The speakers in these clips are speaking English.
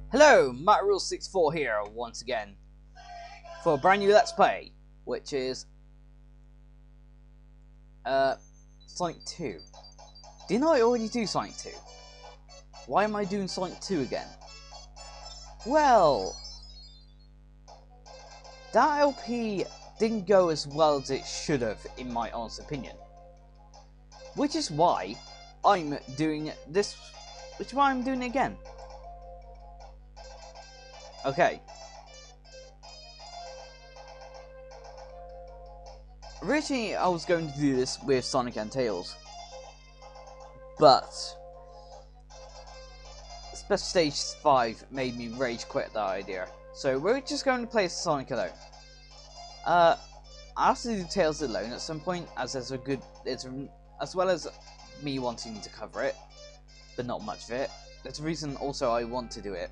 Hello, MattRule64 here once again for a brand new Let's Play, which is Sonic 2. Didn't I already do Sonic 2? Why am I doing Sonic 2 again? Well, that LP didn't go as well as it should have, in my honest opinion. Which is why I'm doing this, which is why I'm doing it again. Okay. Originally, I was going to do this with Sonic and Tails, but Special Stage 5 made me rage quit that idea. So we're just going to play Sonic alone. I have to do Tails alone at some point, as there's a good, as well as me wanting to cover it, but not much of it. There's a reason also I want to do it.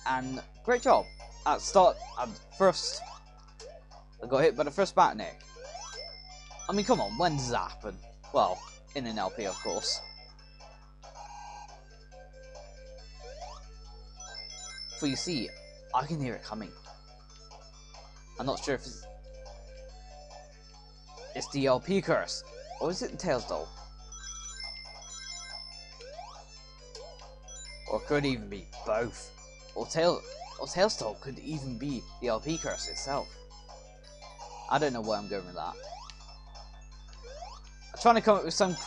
And great job. At first, I got hit by the first Batnik. I mean, come on, when does that happen? Well, in an LP, of course. For you see, I can hear it coming. I'm not sure if it's the LP curse, or is it the Tails doll? Or it could even be both. Or Tails doll could even be the LP curse itself. I don't know where I'm going with that. I'm trying to come up with some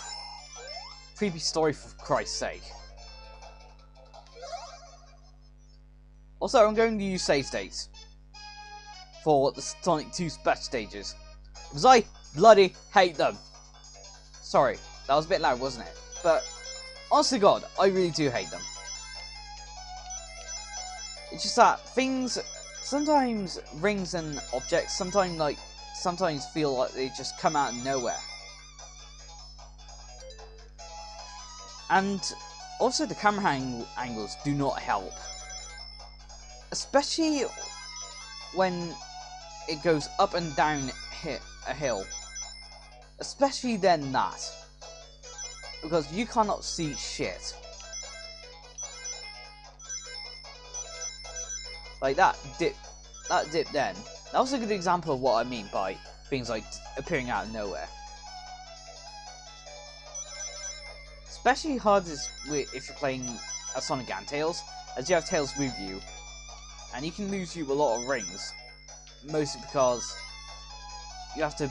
creepy story for Christ's sake. Also, I'm going to use save states for the Sonic 2 special stages, because I bloody hate them. Sorry, that was a bit loud, wasn't it? But, honest to God, I really do hate them. It's just that things, sometimes rings and objects, sometimes feel like they just come out of nowhere. And also the camera angles do not help. Especially when it goes up and down a hill. Especially then that. Because you cannot see shit. Like that dip then. That was a good example of what I mean by things like appearing out of nowhere. Especially hard if you're playing a Sonic and Tails, as you have Tails with you, and he can lose you a lot of rings, mostly because you have to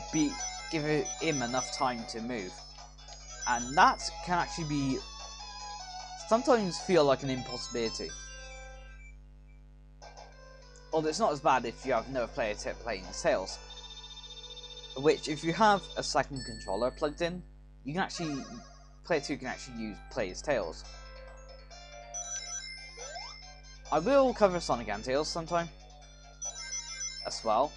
give him enough time to move, and that can actually sometimes feel like an impossibility. Although it's not as bad if you have no player playing Tails, which if you have a second controller plugged in, you can actually player 2 can actually play as Tails. I will cover Sonic and Tails sometime as well.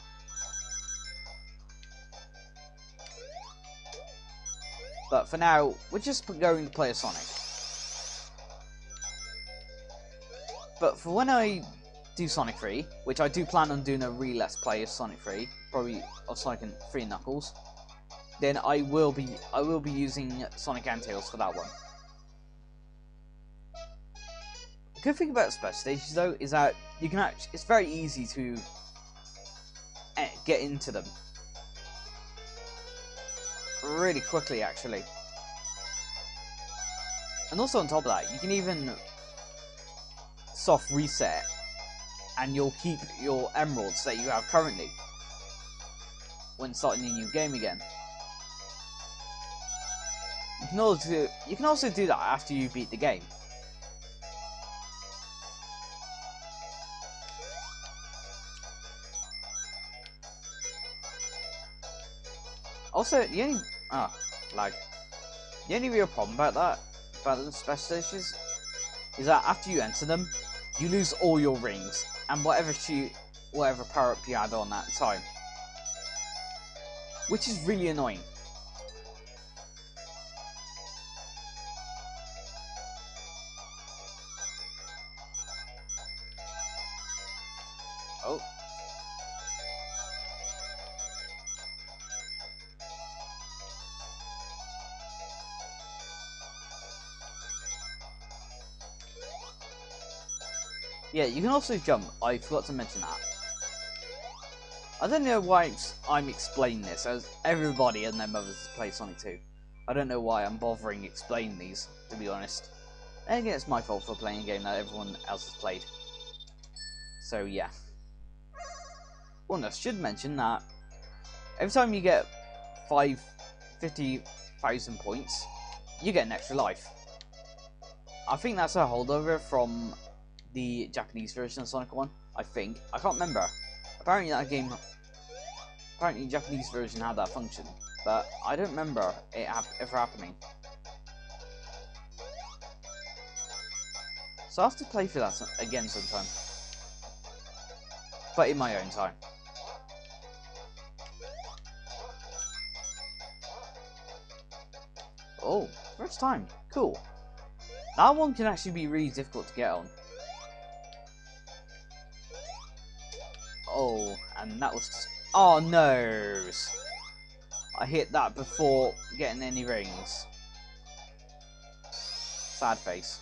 But for now, we're just going to play as Sonic. But for when I do Sonic 3, which I do plan on doing a Let's Play of Sonic 3, probably of Sonic and 3 Knuckles, then I will be using Sonic and Tails for that one. The good thing about special stages though is that you can it's very easy to get into them really quickly actually. And also on top of that, you can even soft reset and you'll keep your emeralds that you have currently when starting a new game again. You can also do that after you beat the game. Also, the only real problem about the special stages, is that after you enter them, you lose all your rings and whatever power up you had on that time, which is really annoying. Oh. Yeah, you can also jump. I forgot to mention that. I don't know why I'm explaining this, as everybody and their mothers has played Sonic 2. I don't know why I'm bothering explaining these, to be honest. And again, it's my fault for playing a game that everyone else has played. So, yeah. Well, I should mention that every time you get 50,000 points, you get an extra life. I think that's a holdover from the Japanese version of Sonic 1, I think. I can't remember. Apparently the Japanese version had that function, but I don't remember it ever happening. So I'll have to play through that again sometime. But in my own time. Oh, first time. Cool. That one can actually be really difficult to get on. Oh, and that was just... Oh, no! I hit that before getting any rings. Sad face.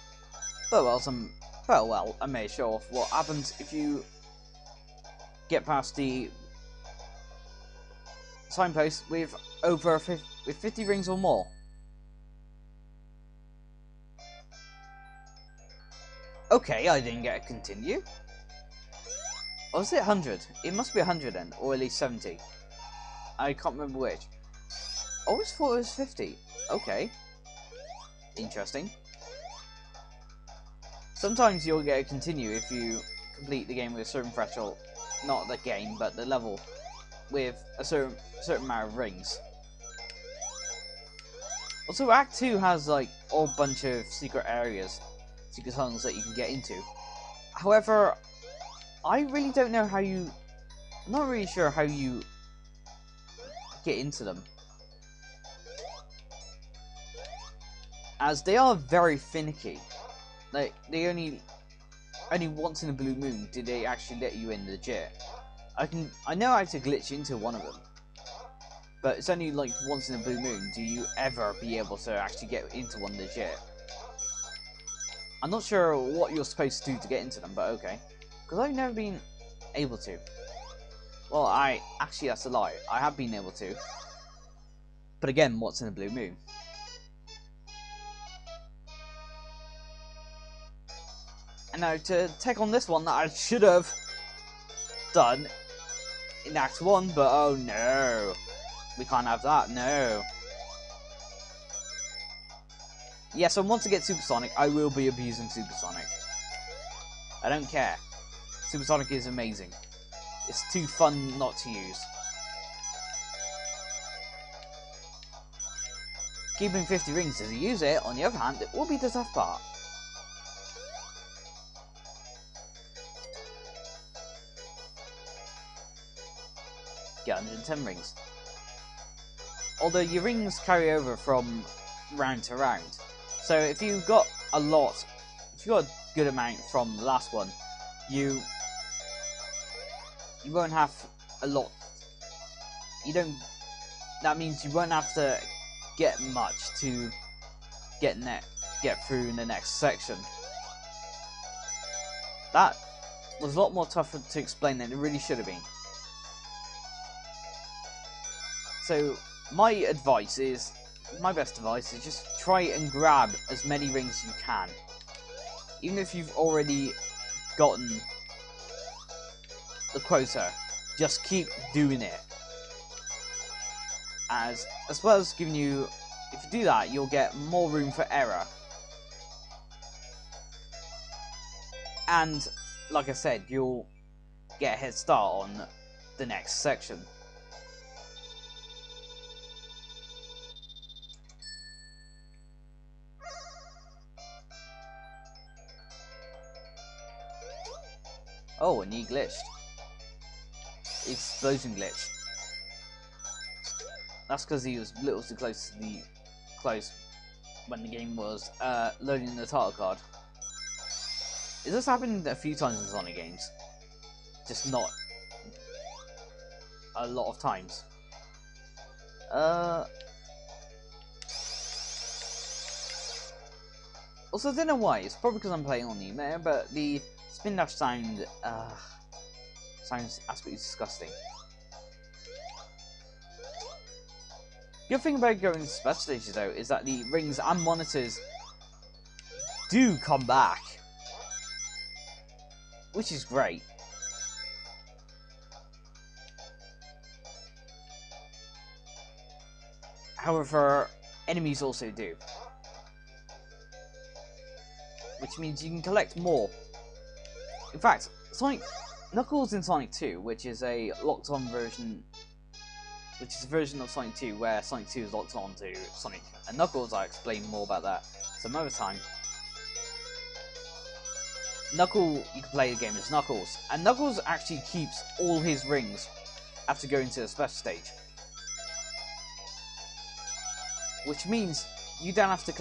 But well, I may show off what happens if you get past the signpost with over 50 rings or more. Okay, I didn't get a continue. Or was it 100? It must be 100 then, or at least 70. I can't remember which. I always thought it was 50. Okay. Interesting. Sometimes you'll get a continue if you complete the game with a certain threshold. Not the game, but the level. With a certain amount of rings. Also, Act 2 has like a whole bunch of secret areas, secret tunnels that you can get into. However, I really don't know how you... I'm not really sure how you get into them. As they are very finicky. Like, they only once in a blue moon did they actually let you in legit. I know how to glitch into one of them. But it's only like once in a blue moon do you ever be able to actually get into one legit. I'm not sure what you're supposed to do to get into them, but okay. Because I've never been able to. Well, actually that's a lie. I have been able to. But again, what's in a blue moon? And now to take on this one that I should have done in Act 1, but oh no. We can't have that, no. Yes, and once I get Supersonic, I will be abusing Supersonic. I don't care. Supersonic is amazing. It's too fun not to use. Keeping 50 rings as you use it, on the other hand, it will be the tough part. Get 110 rings. Although your rings carry over from round to round. So if you got a lot, if you got a good amount from the last one, you won't have a lot. That means you won't have to get much to get through in the next section. That was a lot more tougher to explain than it really should have been. So my best advice is just try and grab as many rings as you can. Even if you've already gotten the quota, just keep doing it. As well as giving you, if you do that, you'll get more room for error. And, like I said, you'll get a head start on the next section. Oh, and he glitched. Explosion glitch. That's because he was a little too close when the game was loading the title card. It has happened a few times in Sonic games, just not a lot of times. Also, I don't know why. It's probably because I'm playing on the emulator, but the Spin dash sounds absolutely disgusting. The good thing about going to special stages though is that the rings and monitors do come back, which is great. However, enemies also do, which means you can collect more. In fact, Knuckles in Sonic 2, which is a locked-on version, which is a version of Sonic 2 where Sonic 2 is locked on to Sonic and Knuckles. I'll explain more about that some other time. You can play the game as Knuckles, and Knuckles actually keeps all his rings after going to a special stage, which means you don't have to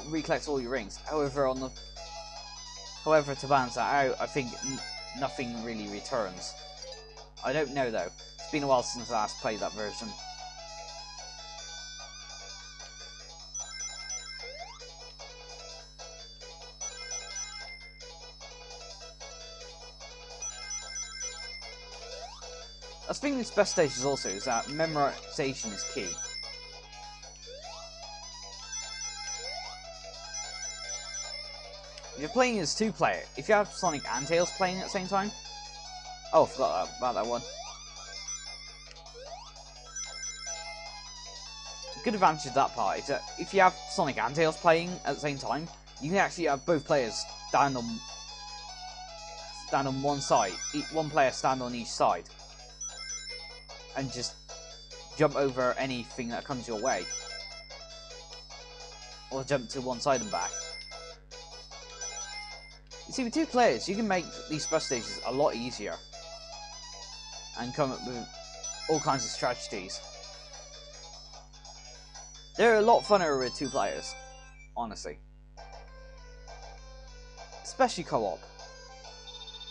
recollect all your rings. However, to balance that out, I think nothing really returns. I don't know though. It's been a while since I last played that version. The thing with special stages also is that memorization is key. If you're playing as 2-player, if you have Sonic and Tails playing at the same time... Oh, I forgot about that one. A good advantage of that part is that if you have Sonic and Tails playing at the same time, you can actually have both players stand on one side. One player stand on each side. And just jump over anything that comes your way. Or jump to one side and back. You see, with 2 players, you can make these special stages a lot easier. And come up with all kinds of strategies. They're a lot funner with 2 players, honestly. Especially co-op.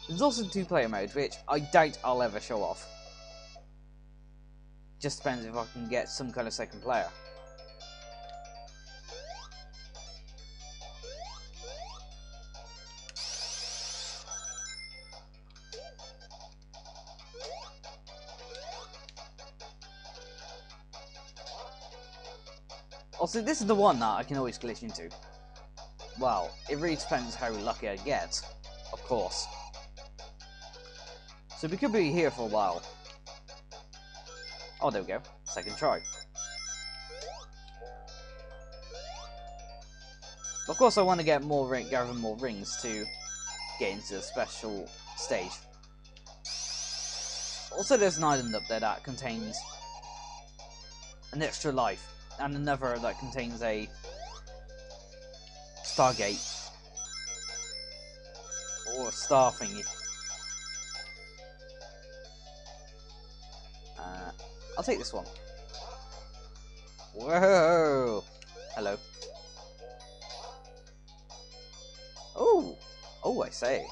There's also 2-player mode, which I doubt I'll ever show off. Just depends if I can get some kind of second player. Also, this is the one that I can always glitch into. Well, it really depends how lucky I get, of course. So we could be here for a while. Oh, there we go. Second try. Of course, I want to get gather more rings to get into the special stage. Also, there's an island up there that contains an extra life, and another that contains a Stargate or a star thingy. I'll take this one. Whoa! Hello. Oh! Oh, I say.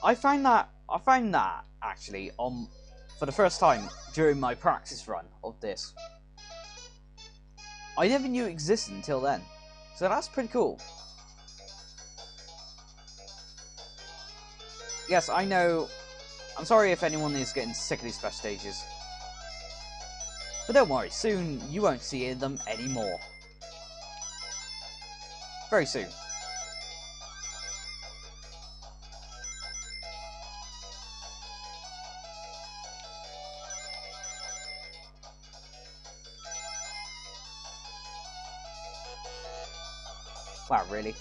I found that actually for the first time during my practice run of this. I never knew it existed until then. So that's pretty cool. Yes, I know. I'm sorry if anyone is getting sick of these special stages. But don't worry, soon you won't see them anymore. Very soon. Wow, really?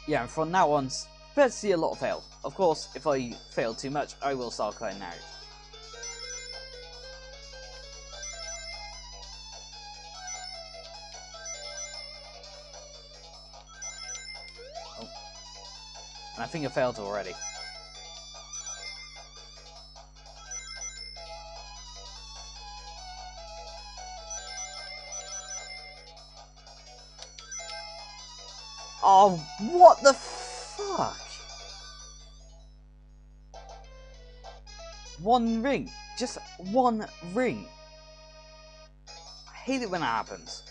Yeah, and from now on, prepare to see a lot of fail. Of course, if I fail too much, I will start cutting out. Oh. And I think I failed already. Oh, what the fuck? One ring. Just one ring. I hate it when that happens.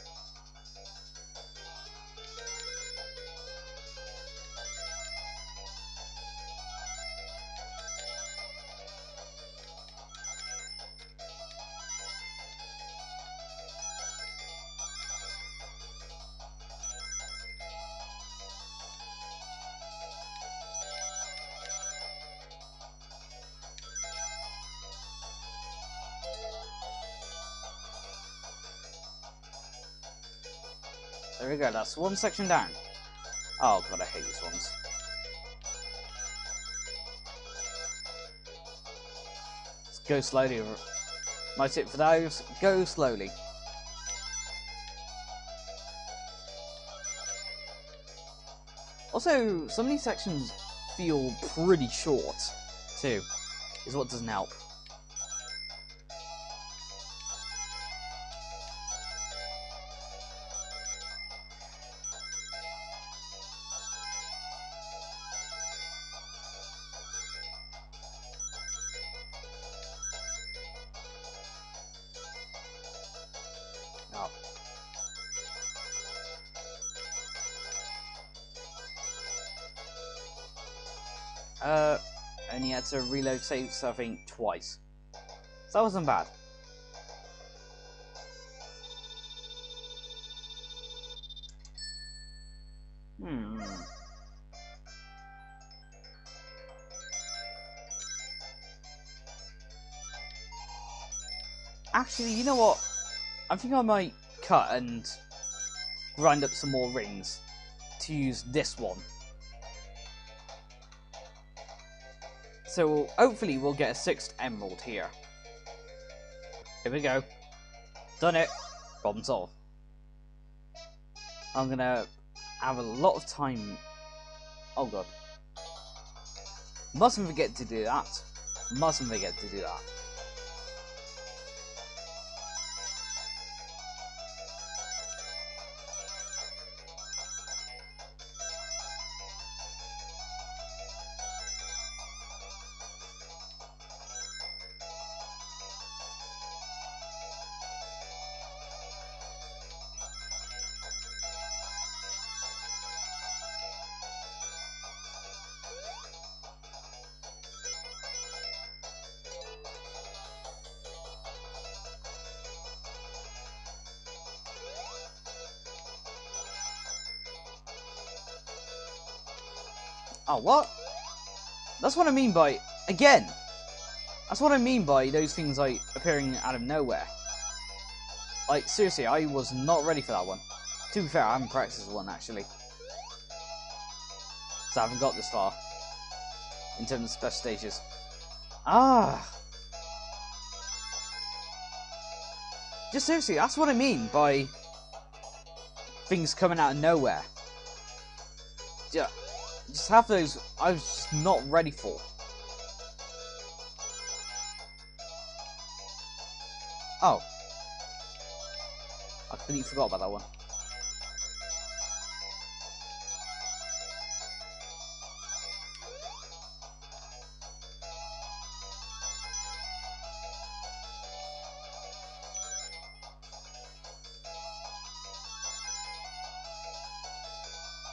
There we go, that's one section down. Oh god, I hate these ones. Let's go slowly. My tip for those, go slowly. Also, some of these sections feel pretty short, too, is what doesn't help. Only had to reload saves, I think, twice. So that wasn't bad. Actually, you know what? I think I might cut and grind up some more rings to use this one. So hopefully we'll get a 6th emerald here. Here we go. Done it. Problem solved. I'm gonna have a lot of time. Oh god. Mustn't forget to do that. Mustn't forget to do that. Oh, what? That's what I mean by... Again! That's what I mean by those things, like, appearing out of nowhere. Like, seriously, I was not ready for that one. To be fair, I haven't practiced one, actually. So I haven't got this far. In terms of special stages. Ah! Just seriously, that's what I mean by... things coming out of nowhere. Yeah. Just have those I was just not ready for. Oh. I completely forgot about that one.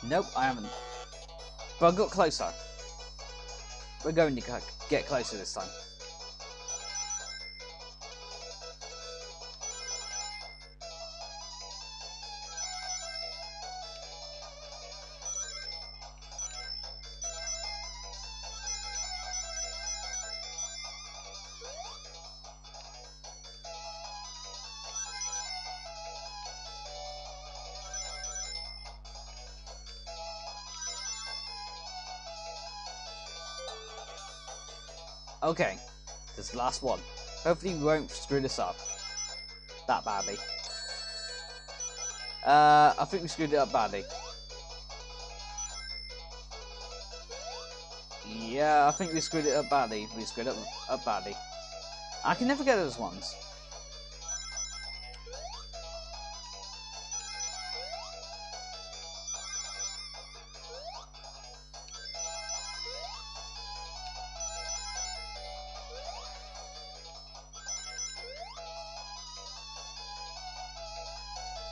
Nope, I haven't. But I got closer. We're going to get closer this time. Okay, this is the last one. Hopefully we won't screw this up that badly. I think we screwed it up badly. Yeah, I think we screwed it up badly. We screwed it up badly. I can never get those ones.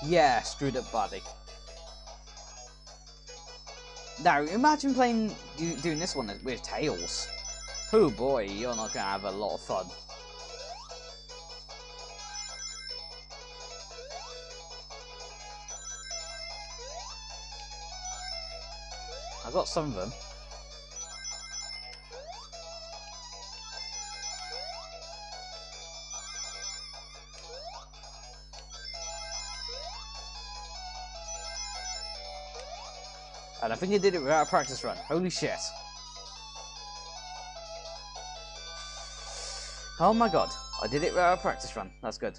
Yeah, screwed up badly. Now, imagine doing this one with Tails. Oh boy, you're not gonna have a lot of fun. I got some of them. And I think I did it without a practice run. Holy shit. Oh my god. I did it without a practice run. That's good.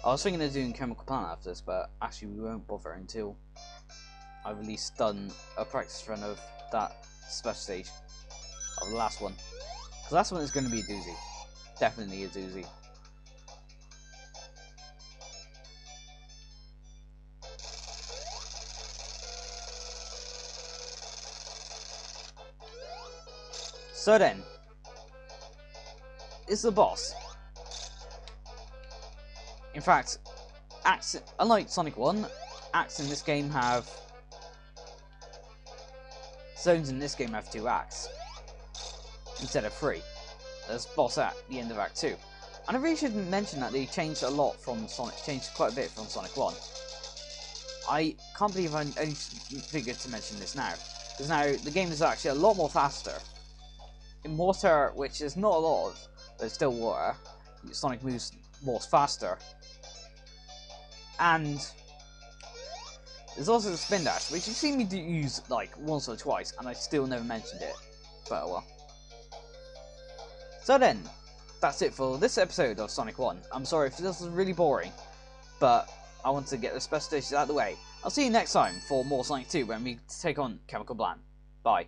I was thinking of doing Chemical Plant after this, but actually we won't bother until I've at least done a practice run of that special stage. Of the last one. Because the last one is going to be a doozy. Definitely a doozy. So then, it's the boss. In fact, unlike Sonic 1, acts in this game have... Zones in this game have 2 acts. Instead of 3. There's boss at the end of Act 2. And I really should mention that they changed a lot from Sonic, changed quite a bit from Sonic 1. I can't believe I only figured to mention this now. Because now, the game is actually a lot more faster. In water, which is not a lot of, but it's still water, Sonic moves more faster. And there's also the spin dash, which you've seen me use like once or twice, and I still never mentioned it. But oh well. So then, that's it for this episode of Sonic 1. I'm sorry if this was really boring, but I want to get the special stations out of the way. I'll see you next time for more Sonic 2 when we take on Chemical Plant. Bye.